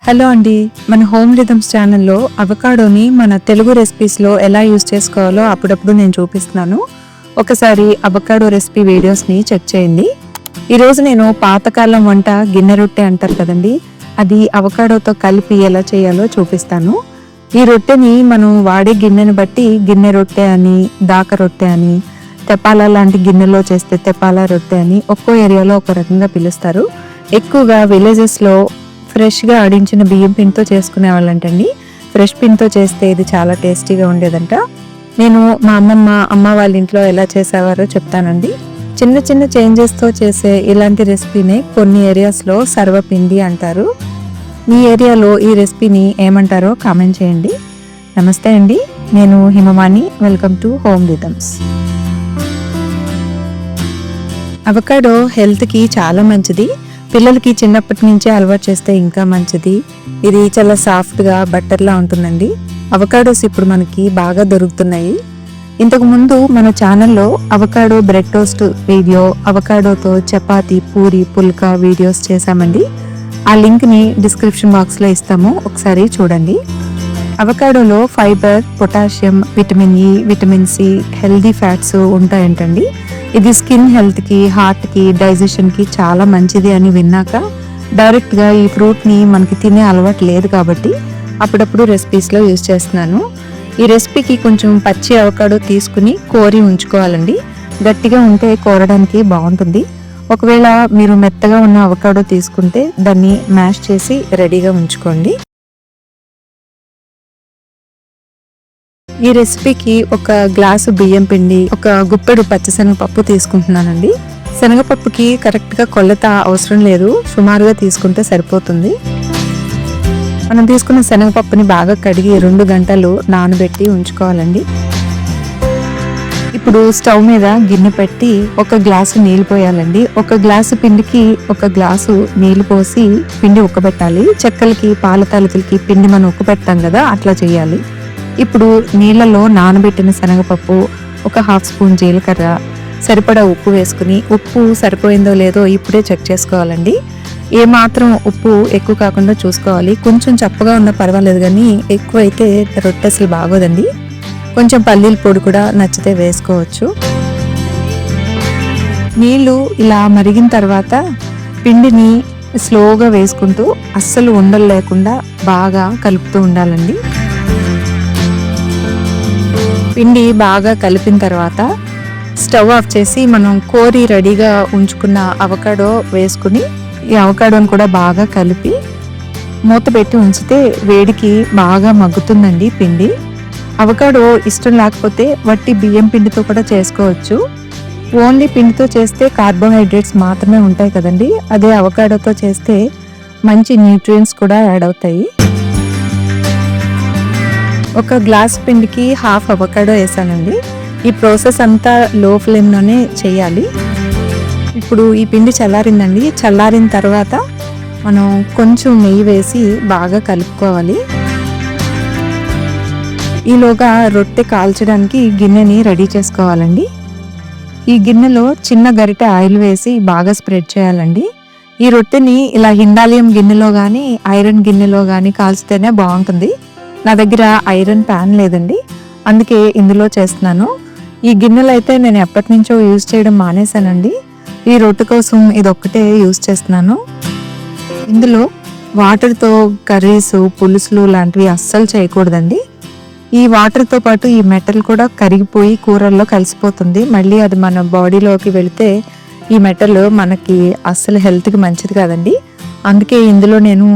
Hello అండి, మన home rhythms ఛానల్లో అవకాడోని మన తెలుగు రెసిపీస్లో ఎలా యూజ్ చేసుకోవాలో అప్పుడప్పుడు నేను చూపిస్తున్నాను. ఒకసారి అవకాడో రెసిపీ వీడియోస్ని చెక్ చేయండి. ఈరోజు నేను పాతకాలం వంట గిన్నె రొట్టె అంటారు కదండి, అది అవకాడోతో కలిపి ఎలా చేయాలో చూపిస్తాను. ఈ రొట్టెని మనం వాడే గిన్నెని బట్టి గిన్నె రొట్టె అని, దాక రొట్టె అని, తెపాల లాంటి గిన్నెలో చేస్తే తెపాల రొట్టె అని ఒక్కో ఏరియాలో ఒక రకంగా పిలుస్తారు. ఎక్కువగా విలేజెస్లో ఫ్రెష్గా ఆడించిన బియ్యం పిండితో చేసుకునే వాళ్ళంటండి. ఫ్రెష్ పిండితో చేస్తే ఇది చాలా టేస్టీగా ఉండేదంట. నేను మా అమ్మ వాళ్ళ ఇంట్లో ఎలా చేసేవారో చెప్తానండి. చిన్న చిన్న చేంజెస్తో చేసే ఇలాంటి రెసిపీని కొన్ని ఏరియాస్లో సర్వపిండి అంటారు. మీ ఏరియాలో ఈ రెసిపీని ఏమంటారో కామెంట్ చేయండి. నమస్తే అండి, నేను Himavani. Welcome to Home Rhythms. Avocado హెల్త్కి చాలా మంచిది. పిల్లలకి చిన్నప్పటి నుంచే అలవాటు చేస్తే ఇంకా మంచిది. ఇది చాలా సాఫ్ట్గా బట్టర్లా ఉంటుందండి. అవకాడోస్ ఇప్పుడు మనకి బాగా దొరుకుతున్నాయి. ఇంతకు ముందు మన ఛానల్లో అవకాడో బ్రెడ్ టోస్ట్ వీడియో, అవకాడోతో చపాతీ, పూరి, పుల్కా వీడియోస్ చేశామండి. ఆ లింక్ని డిస్క్రిప్షన్ బాక్స్లో ఇస్తాము, ఒకసారి చూడండి. అవకాడోలో fibre, potassium, vitamin E, vitamin C, healthy fats ఉంటాయంటండి. ఇది స్కిన్ హెల్త్కి, హార్ట్కి, డైజెషన్కి చాలా మంచిది అని విన్నాక డైరెక్ట్గా ఈ ఫ్రూట్ని మనకి తినే అలవాటు లేదు కాబట్టి అప్పుడప్పుడు రెసిపీస్లో యూజ్ చేస్తున్నాను. ఈ రెసిపీకి కొంచెం పచ్చి అవకాడో తీసుకుని కోరి ఉంచుకోవాలండి. గట్టిగా ఉంటే కోరడానికి బాగుంటుంది. ఒకవేళ మీరు మెత్తగా ఉన్న అవకాడో తీసుకుంటే దాన్ని మ్యాష్ చేసి రెడీగా ఉంచుకోండి. ఈ రెసిపీకి ఒక గ్లాసు బియ్యం పిండి, ఒక గుప్పెడు పచ్చిశనగపప్పు తీసుకుంటున్నానండి. శనగపప్పుకి కరెక్ట్గా కొలత అవసరం లేదు, సుమారుగా తీసుకుంటే సరిపోతుంది. మనం తీసుకున్న శనగపప్పుని బాగా కడిగి 2 గంటలు నానబెట్టి ఉంచుకోవాలండి. ఇప్పుడు స్టవ్ మీద గిన్నె పెట్టి 1 గ్లాసు నీళ్ళు పోయాలండి. 1 గ్లాసు పిండికి 1 గ్లాసు నీళ్లు పోసి పిండి ఉక్కబెట్టాలి. చెక్కలకి, పాల తాలికలకి పిండి మనం ఉక్కబెడతాం కదా, అట్లా చేయాలి. ఇప్పుడు నీళ్ళలో నానబెట్టిన శనగపప్పు, 1/2 స్పూన్ జీలకర్ర, సరిపడా ఉప్పు వేసుకుని, ఉప్పు సరిపోయిందో లేదో ఇప్పుడే చెక్ చేసుకోవాలండి. ఏమాత్రం ఉప్పు ఎక్కువ కాకుండా చూసుకోవాలి. కొంచెం చప్పగా ఉన్నా పర్వాలేదు, కానీ ఎక్కువ అయితే రొట్టె అసలు బాగోదండి. కొంచెం పల్లీల పొడి కూడా నచ్చితే వేసుకోవచ్చు. నీళ్ళు ఇలా మరిగిన తర్వాత పిండిని స్లోగా వేసుకుంటూ అస్సలు ఉండలు లేకుండా బాగా కలుపుతూ ఉండాలండి. పిండి బాగా కలిపిన తర్వాత స్టవ్ ఆఫ్ చేసి మనం కోరి రెడీగా ఉంచుకున్న అవకాడో వేసుకుని ఈ అవకాడోని కూడా బాగా కలిపి మూత పెట్టి ఉంచితే వేడికి బాగా మగ్గుతుందండి పిండి. అవకాడో ఇష్టం లేకపోతే వట్టి బియ్యం పిండితో కూడా చేసుకోవచ్చు. ఓన్లీ పిండితో చేస్తే కార్బోహైడ్రేట్స్ మాత్రమే ఉంటాయి కదండి. అదే అవకాడోతో చేస్తే మంచి న్యూట్రియంట్స్ కూడా యాడ్ అవుతాయి. 1 గ్లాస్ పిండికి 1/2 అవకాడో వేసానండి. ఈ ప్రాసెస్ అంతా లో ఫ్లేమ్లోనే చేయాలి. ఇప్పుడు ఈ పిండి చల్లారిందండి. చల్లారిన తర్వాత మనం కొంచెం నెయ్యి వేసి బాగా కలుపుకోవాలి. ఈలోగా రొట్టె కాల్చడానికి గిన్నెని రెడీ చేసుకోవాలండి. ఈ గిన్నెలో చిన్న గరిటె ఆయిల్ వేసి బాగా స్ప్రెడ్ చేయాలండి. ఈ రొట్టెని ఇలా హిండాలియం గిన్నెలో కానీ, ఐరన్ గిన్నెలో కానీ కాల్చితేనే బాగుంటుంది. నా దగ్గర ఐరన్ ప్యాన్ లేదండి, అందుకే ఇందులో చేస్తున్నాను. ఈ గిన్నెలు అయితే నేను ఎప్పటి నుంచో యూజ్ చేయడం మానేశానండి. ఈ రొట్టె కోసం ఇదొక్కటే యూజ్ చేస్తున్నాను. ఇందులో వాటర్తో కర్రీస్, పులుసులు లాంటివి అస్సలు చేయకూడదండి. ఈ వాటర్తో పాటు ఈ మెటల్ కూడా కరిగిపోయి కూరల్లో కలిసిపోతుంది. మళ్ళీ అది మన బాడీలోకి వెళితే ఈ మెటల్ మనకి అస్సలు హెల్త్కి మంచిది కాదండి. అందుకే ఇందులో నేను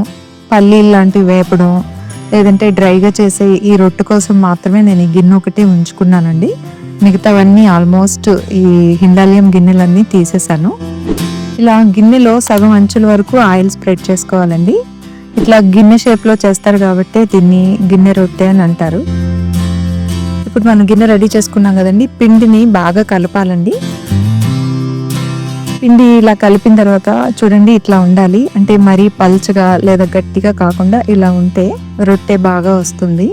పల్లీలు లాంటివి వేపడం, లేదంటే డ్రైగా చేసే ఈ రొట్టె కోసం మాత్రమే నేను ఈ గిన్నె ఒకటి ఉంచుకున్నానండి. మిగతావన్నీ ఆల్మోస్ట్ ఈ హిండాలియం గిన్నెలన్నీ తీసేసాను. ఇలా గిన్నెలో సగం అంచుల వరకు ఆయిల్ స్ప్రెడ్ చేసుకోవాలండి. ఇట్లా గిన్నె షేప్లో చేస్తారు కాబట్టి దీన్ని గిన్నె రొట్టె అని అంటారు. ఇప్పుడు మనం గిన్నె రెడీ చేసుకున్నాం కదండి, పిండిని బాగా కలపాలండి. పిండి ఇలా కలిపిన తర్వాత చూడండి, ఇట్లా ఉండాలి. అంటే మరీ పల్చగా లేదా గట్టిగా కాకుండా ఇలా ఉంటే రొట్టె బాగా వస్తుంది.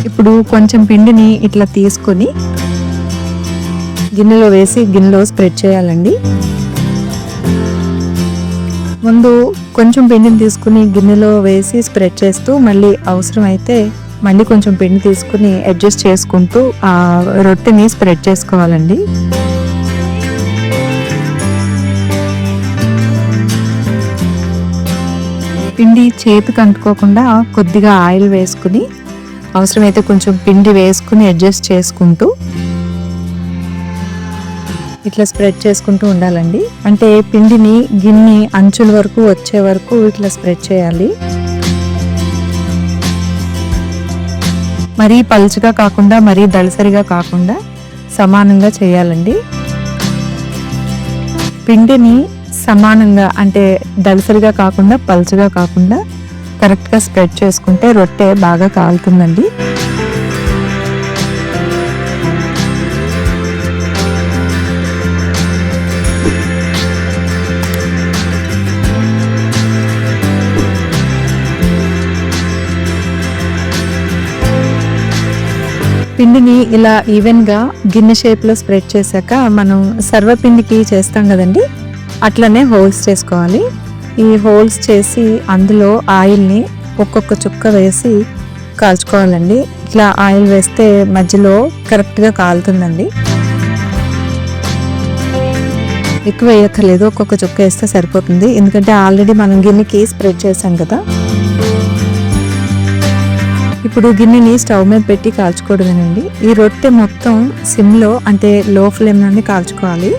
ఇప్పుడు కొంచెం పిండిని ఇట్లా తీసుకొని గిన్నెలో వేసి గిన్నెలో స్ప్రెడ్ చేయాలండి. ముందు కొంచెం పిండిని తీసుకుని గిన్నెలో వేసి స్ప్రెడ్ చేస్తూ మళ్ళీ అవసరమైతే మళ్ళీ కొంచెం పిండి తీసుకుని అడ్జస్ట్ చేసుకుంటూ ఆ రొట్టెని స్ప్రెడ్ చేసుకోవాలండి. పిండి చేతికి అంటుకోకుండా కొద్దిగా ఆయిల్ వేసుకుని అవసరమైతే కొంచెం పిండి వేసుకుని అడ్జస్ట్ చేసుకుంటూ ఇట్లా స్ప్రెడ్ చేసుకుంటూ ఉండాలండి. అంటే పిండిని గిన్నె అంచుల వరకు వచ్చే వరకు ఇట్లా స్ప్రెడ్ చేయాలి. మరీ పలుచగా కాకుండా మరీ దళసరిగా కాకుండా సమానంగా చేయాలండి. పిండిని సమానంగా అంటే దళసరిగా కాకుండా పలుచగా కాకుండా కరెక్ట్గా స్ప్రెడ్ చేసుకుంటే రొట్టె బాగా కాలుతుందండి. పిండిని ఇలా ఈవెన్గా గిన్నె షేప్లో స్ప్రెడ్ చేశాక మనం సర్వపిండికి చేస్తాం కదండి, అట్లనే హోల్స్ చేసుకోవాలి. ఈ హోల్స్ చేసి అందులో ఆయిల్ని ఒక్కొక్క చుక్క వేసి కాల్చుకోవాలండి. ఇట్లా ఆయిల్ వేస్తే మధ్యలో కరెక్ట్గా కాలుతుందండి. ఎక్కువ వేయక్కర్లేదు, ఒక్కొక్క చుక్క వేస్తే సరిపోతుంది. ఎందుకంటే ఆల్రెడీ మనం గిన్నెకి స్ప్రెడ్ చేసాం కదా. ఇప్పుడు గిన్నెని స్టవ్ మీద పెట్టి కాల్చుకోవడమేనండి. ఈ రొట్టె మొత్తం సిమ్లో అంటే లో ఫ్లేమ్ నుండి కాల్చుకోవాలి.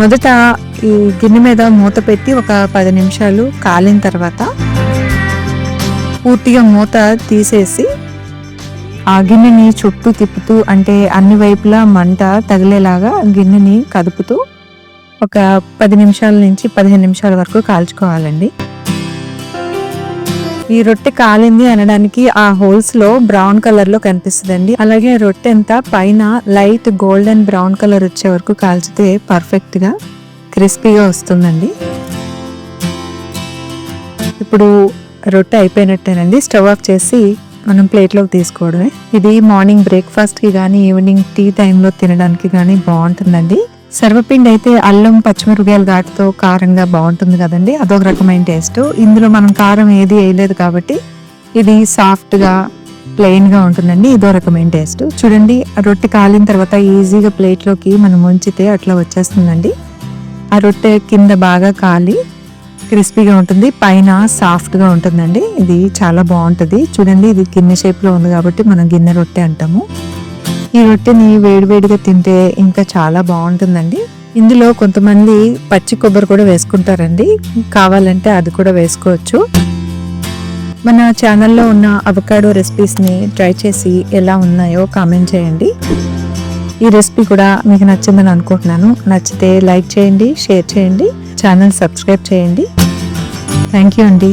మొదట ఈ గిన్నె మీద మూత పెట్టి ఒక 10 నిమిషాలు కాలిన తర్వాత పూర్తిగా మూత తీసేసి ఆ గిన్నెని చుట్టూ తిప్పుతూ అంటే అన్ని వైపులా మంట తగిలేలాగా గిన్నెని కదుపుతూ ఒక 10 నిమిషాల నుంచి 15 నిమిషాల వరకు కాల్చుకోవాలండి. ఈ రొట్టె కాలింది అనడానికి ఆ హోల్స్ లో బ్రౌన్ కలర్ లో కనిపిస్తుందండి. అలాగే రొట్టె అంతా పైన లైట్ గోల్డెన్ బ్రౌన్ కలర్ వచ్చే వరకు కాల్చితే పర్ఫెక్ట్ గా క్రిస్పీగా వస్తుందండి. ఇప్పుడు రొట్టె అయిపోయినట్టేనండి. స్టవ్ ఆఫ్ చేసి మనం ప్లేట్లోకి తీసుకోవడమే. ఇది మార్నింగ్ బ్రేక్ఫాస్ట్కి కానీ ఈవినింగ్ టీ టైంలో తినడానికి కానీ బాగుంటుందండి. సర్వపిండి అయితే అల్లం పచ్చిమిరపకాయల ఘాటుతో కారంగా బాగుంటుంది కదండి, అదొక రకమైన టేస్ట్. ఇందులో మనం కారం ఏది వేయలేదు కాబట్టి ఇది సాఫ్ట్గా ప్లెయిన్గా ఉంటుందండి, ఇదో రకమైన టేస్ట్. చూడండి, రొట్టె కాలిన తర్వాత ఈజీగా ప్లేట్లోకి మనం ఉంచితే అట్లా వచ్చేస్తుందండి. ఆ రొట్టె కింద బాగా కాలి క్రిస్పీగా ఉంటుంది, పైన సాఫ్ట్గా ఉంటుందండి. ఇది చాలా బాగుంటుంది. చూడండి, ఇది గిన్నె షేప్లో ఉంది కాబట్టి మనం గిన్నె రొట్టె అంటాము. ఈ రొట్టెని వేడివేడిగా తింటే ఇంకా చాలా బాగుంటుందండి. ఇందులో కొంతమంది పచ్చి కొబ్బరి కూడా వేసుకుంటారండి, కావాలంటే అది కూడా వేసుకోవచ్చు. మన ఛానల్లో ఉన్న అవకాడో రెసిపీస్ని ట్రై చేసి ఎలా ఉన్నాయో కామెంట్ చేయండి. ఈ రెసిపీ కూడా మీకు నచ్చిందని అనుకుంటున్నాను. నచ్చితే లైక్ చేయండి, షేర్ చేయండి, ఛానల్ సబ్స్క్రైబ్ చేయండి. థ్యాంక్ యూ అండి.